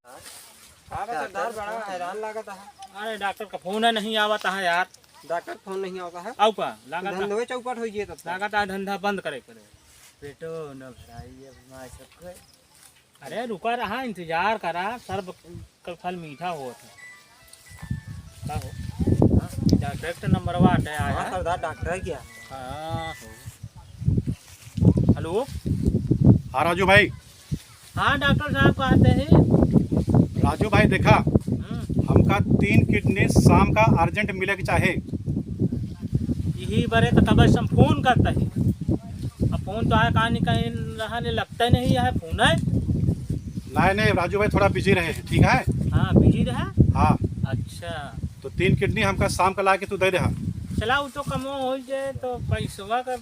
सरदार बड़ा हैरान लागत है। अरे डॉक्टर का फोन है नहीं आवता है यार। डॉक्टर फोन नहीं आता है। आउ का लागत धंधे चौपट हो गई तब लागत है धंधा बंद करे बेटो न भराइए बीमार सबके। अरे रुका रहा इंतजार करा सर्व कल फल मीठा हुआ था क्या हो। डायरेक्ट नंबर वाट है आया सरदार डॉक्टर है क्या? हाँ हेलो हाँ राजू भाई। हाँ डॉक्टर साहब कहते हैं। राजू भाई देखा हमका 3 किडनी शाम का अर्जेंट मिले के चाहे। यही बड़े तो तब से हम फोन करते हैं। अब फोन तो है कहीं कहीं रहने लगता नहीं है फोन है। नहीं राजू भाई थोड़ा बिजी रहे हैं ठीक है। हाँ बिजी रहा। हाँ अच्छा तो 3 किडनी हमका शाम का ला के तू दे दे। चला वो तो कमो हो जाए तो पैसवा का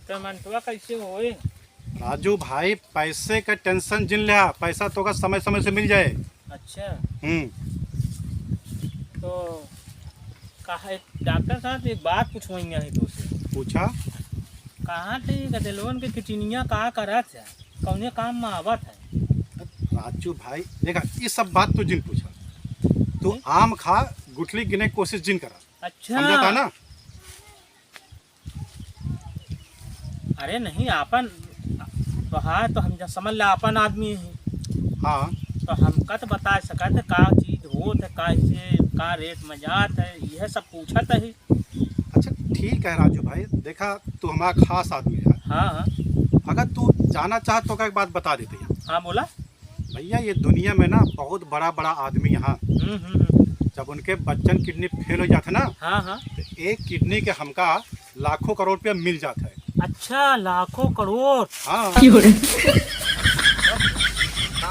पेमेंटवा कैसे होए। राजू भाई पैसे का टेंशन जिन लिया पैसा तो का समय समय से मिल जाए। अच्छा तो कहा डॉक्टर साहब एक बात पूछवाइए है तो से पूछा कहाँ थे गदलवन के किचनिया कहाँ करा था कौने काम में आवत है। राजू भाई देखा ये सब बात तो जिन पूछा तू आम खा गुठली गिने की कोशिश जिन करा। अच्छा समझा ना। अरे नहीं अपन तो हाँ तो हम समझ ला अपन आदमी है। हाँ तो हमका तो बता सकत है का चीज होत है कैसे का रेट में जात है यह सब पूछत है। अच्छा ठीक है राजू भाई देखा तू हमारा खास आदमी है। हाँ अगर तू जाना चाह तो एक बात बता देते हैं। हाँ बोला भैया ये दुनिया में ना बहुत बड़ा बड़ा आदमी यहाँ जब उनके बच्चन किडनी फेल हो जाते ना हाँ तो एक किडनी के हमका लाखों करोड़ रुपया मिल जाता है। अच्छा लाखों करोड़। हाँ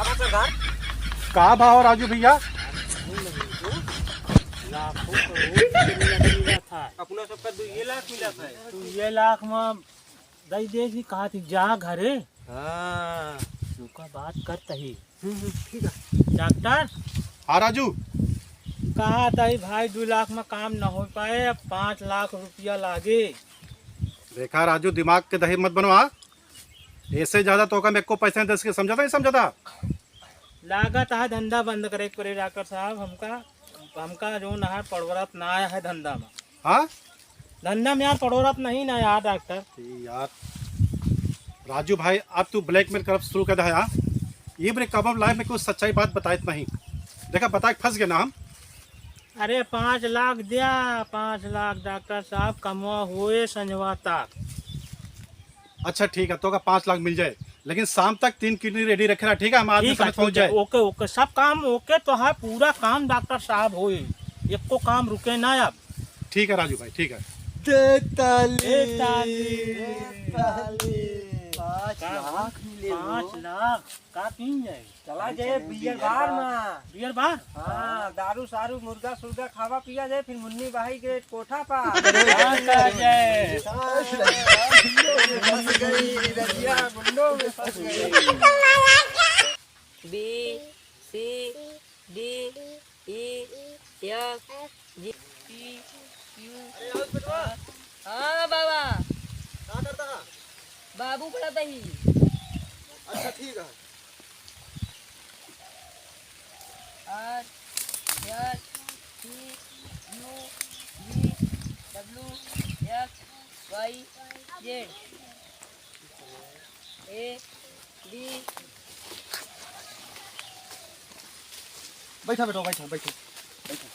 सरदार का भाव राजू भैया? लाखों करोड़ था अपना सबका 2 लाख मिला था। तो ये लाख में दई दे की कहा थी जा घरे। हाँ का बात करता ही ठीक है। डॉक्टर हाँ राजू कहा था भाई 2 लाख में काम न हो पाए अब 5 लाख रुपया लागे। देखा राजू दिमाग के दही मत बनवा ऐसे ज्यादा तो का मेरे को पैसे दे के समझा था नहीं समझा था। लागत है धंधा बंद करे करे डॉक्टर साहब हमका जो ना है पड़ोरत ना आया है धंधा में। हाँ धंधा में यार पड़ोरत नहीं ना यार डॉक्टर। यार राजू भाई अब तू ब्लैकमेल कर शुरू कर दे। ये मेरे कब लाइफ में कुछ सच्चाई बात बताए नहीं देखा बता फंस गए ना हम। अरे 5 लाख दिया 5 लाख डॉक्टर साहब कमवा हुए संजवा तक। अच्छा ठीक है तो का 5 लाख मिल जाए लेकिन शाम तक 3 किडनी रेडी रखना ठीक है हम आदमी समय पहुंच जाए। ओके ओके सब काम ओके तो है पूरा काम डॉक्टर साहब होए एक को काम रुके ना अब। ठीक है राजू भाई ठीक है। 5 लाख का पीन जाए चला जाए बियर बार में। बियर बार हाँ दारू सारू मुर्गा सुर्गा खावा पिया जाए फिर मुन्नी भाई के कोठा पा B C D E F G Q हाँ बाबा क्या करता है? बाबू पढ़ाता ही। अच्छा ठीक है। R S T U V W X Y Z A B बैठा बैठो बैठो बैठो बैठो।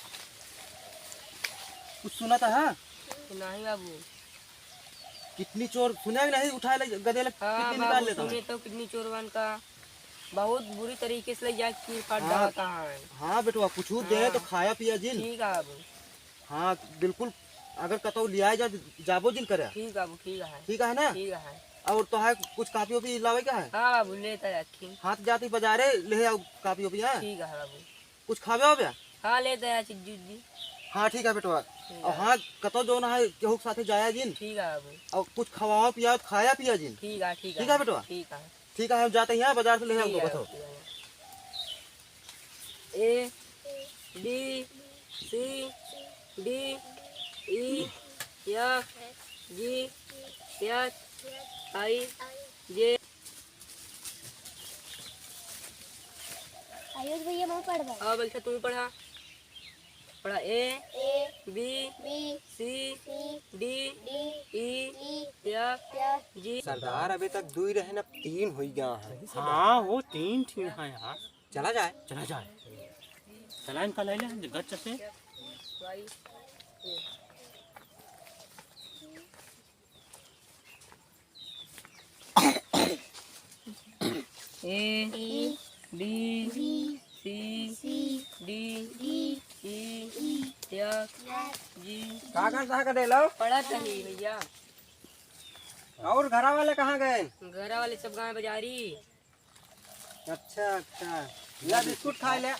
कुछ सुना था हाँ? नहीं बाबू। कितनी चोर सुना भी नहीं उठा ले गधे हाँ कितनी निकाल बाबू लेता सुने तो कितनी चोरवन का बहुत बुरी तरीके से ले जा चीर फाड़ हाँ। डालता है। हाँ बेटवा कुछ दे तो खाया पिया जिन। ठीक है बाबू। हाँ बिल्कुल अगर कतो लिया जा जाबो जिन करे। ठीक बाबू ठीक है। ठीक है ना। ठीक है। और तो है कुछ कापी ओपी लावे क्या है? हाँ बाबू लेता जाती। हाथ जाती बाजारे ले आओ कापी ओपी है। ठीक है बाबू। कुछ खावे हो गया? हाँ लेता है चिज्जू जी। हाँ ठीक है बेटवा। और हाँ कतो जो ना है केहू के साथे जाया जिन। ठीक है बाबू। और कुछ खवाओ पिया खाया पिया जिन। ठीक है ठीक है। ठीक है बेटवा। ठीक है। ठीक है हम जाते हैं बाजार से ले ठीक आओ है, बतो। ठीक है। A B C D E F G H I J Ayush भैया मैं पढ़ रहा अब अच्छा तू पढ़ा पढ़ा A B C D E F G. सरदार अभी तक 2 रहे ना 3 हो गया है। हाँ वो 3 ठीक है यार। चला जाए। चला जाए, चला इनका ले ले गच्छ से। A B C D E F G. कहाँ दे लो। पढ़ा नहीं भैया। और घरा वाले कहाँ गए? घर वाले सब गाँव बाजारी। अच्छा अच्छा, या बिस्कुट खा ले।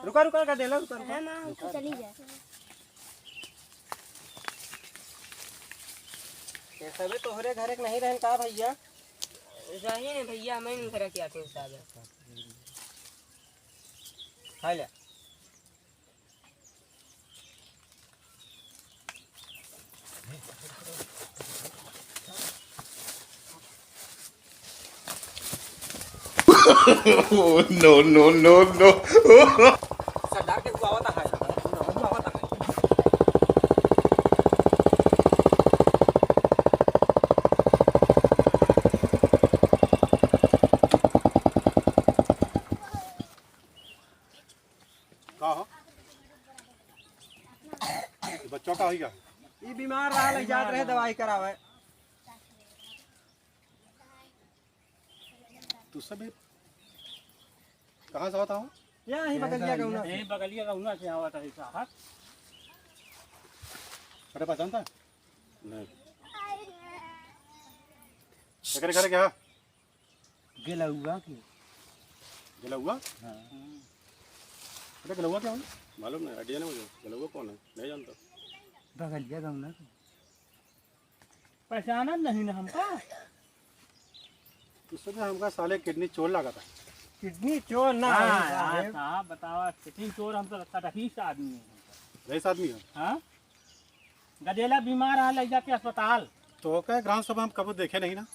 रुका रुका कर दे लो, रुका रुका। है ना तो चली जाए। ये सबे तोहरे घरे के नहीं रहन का भैया? रहे भैया मैं नहीं घर के आते हैं साहब। खा ले। No, no, no, no. सरदार के हुआ होता है। हुआ होता है। का हो ये बच्चों का हो गया? ये बीमार रहा लग जात रहे दवाई करावे। तू सब कहाँ से आता हूँ? यहाँ ही बगलिया गौना। नहीं बगलिया का उना से आवा था साहब। अरे पहचानता है? नहीं। करे करे क्या? गेला हुआ कि गला हुआ? हाँ। अरे गला हुआ क्या? मालूम नहीं, आइडिया नहीं मुझे। गला हुआ कौन है? नहीं जानता। बगलिया का उना पहचाना नहीं ना हमका। तो सब हमका साले किडनी चोर लगा था। किडनी चोर ना हाँ है यार साहब। साहब बतावा कितनी चोर हम तो लगता रहीस आदमी है। रईस आदमी है। हाँ गदेला बीमार है ले जाके अस्पताल। तो क्या ग्राम सभा हम कभी देखे नहीं ना।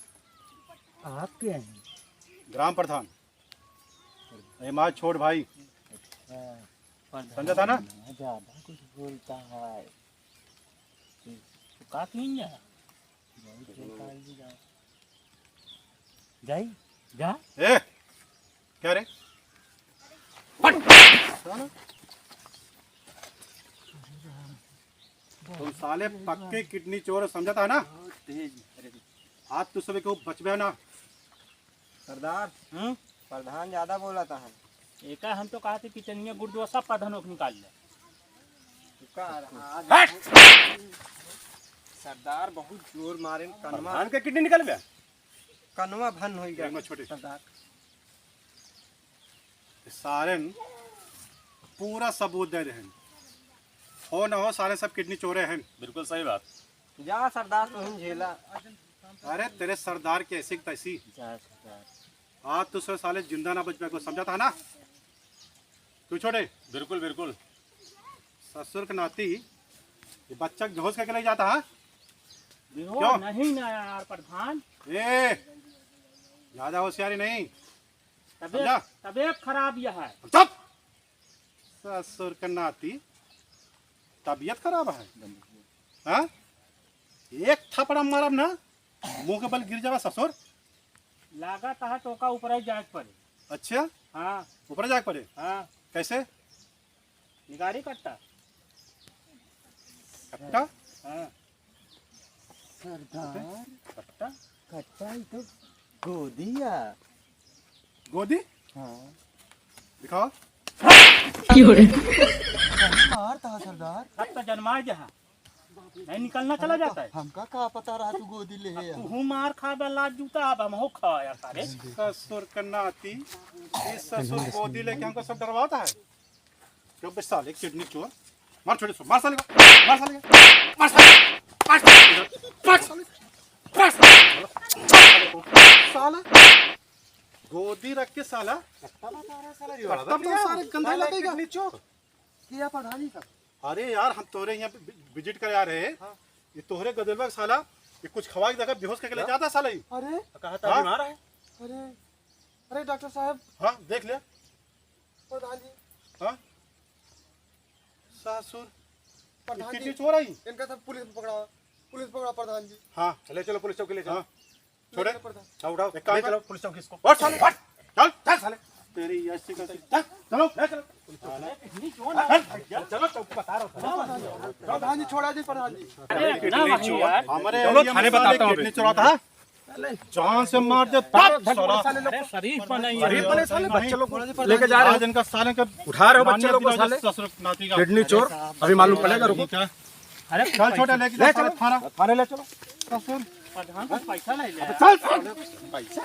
आप क्या हैं? ग्राम प्रधान हमारे छोट भाई समझा था ना? ज्यादा कुछ बोलता है तो का क्यों जा जाई जा। ए क्या रे? तुम साले पक्के किडनी चोर समझा था ना? आज तो सुबह को बचबे ना। सरदार प्रधान ज्यादा बोला था है। एक हम तो कहा थे किचनिया गुर्दवा सब प्रधानों को निकाल ले। सरदार बहुत जोर मारे कनमा धान के किडनी निकल गया। कनवा भन हो गया। मैं छोटे सरदार सारे पूरा सबूत दे रहे हैं। हो ना हो सारे सब किडनी चोरे हैं। बिल्कुल सही बात। जा सरदार तो हम झेला। अरे तेरे सरदार की ऐसी तैसी आज तो सो साले जिंदा ना बच पाए को समझा था ना? तू छोटे बिल्कुल बिल्कुल ससुर के नाती ये बच्चा बेहोश करके ले जाता है। क्यों नहीं ना यार प्रधान। ए ज्यादा होशियारी नहीं। तबीयत खराब यह है। चुप। ससुर के नाती तबीयत खराब है। हाँ एक थप्पड़ मारब ना मुंह के बल गिर जावा ससुर। लागत है तो का ऊपर ही जाग पड़े। अच्छा हाँ ऊपर जाग पड़े। हाँ कैसे? निगारी कट्टा कट्टा? हाँ सरदार कट्टा कट्टा ही तो गोदिया। गोदी हाँ दिखाओ। मार था सरदार। अब तो जन्मा जहाँ नहीं निकलना चला जाता है। हमका का पता रहा तू गोदी ले है। तू मार खा लाज जूता अब हम हो खाया सारे। ससुर का नाती इस ससुर गोदी लेके हमको सब डरवाता है। क्यों बे साले किडनी चोर। मार छोटे सो मार साले को मार साले को मार साले मार साले मार साले मार साले साला गोदी रख के साला कट्टा तो सारे गंदा लगेगा। किडनी चोर किया प्रधानी का। अरे यार हम तोरे यहाँ विजिट करे आ रहे ये तोहरे गदलवा का साला ये कुछ खवा के देखा बेहोश करके ले जाता साला ही। अरे कहा था बीमार है। अरे अरे डॉक्टर साहब, हाँ देख ले। प्रधान जी, हाँ सासुर प्रधान कितनी जी, चोर आई। इनका सब पुलिस पकड़ा प्रधान जी। हाँ चले चलो पुलिस चौकी ले हाँ छोड़े प्रधान। चल उठाओ एक काम चलो कर पुलिस चौकी इसको। और साले हट चल चल साले तेरी ऐसी कैसी चल चलो ले चलो चलो चौकी बता रहा हूँ। प्रधान जी छोड़ा जी, प्रधान जी। अरे ना मांगी यार। हमारे चलो एरिया में थाने साले बताता हूँ किडनी चुराता है जान से मार दे तब साला। अरे शरीफ पर नहीं अरे है। बने साले बच्चे लोग को लेके जा रहे आज इनका साले का उठा रहे हो बच्चे लोग को साले। ससुर नाती का किडनी चोर, अभी मालूम पड़ेगा, रुको। अरे चल छोटे लेके ले चल चलो थाना। थाने ले चलो। ससुर प्रधान को पैसा नहीं ले। चल पैसा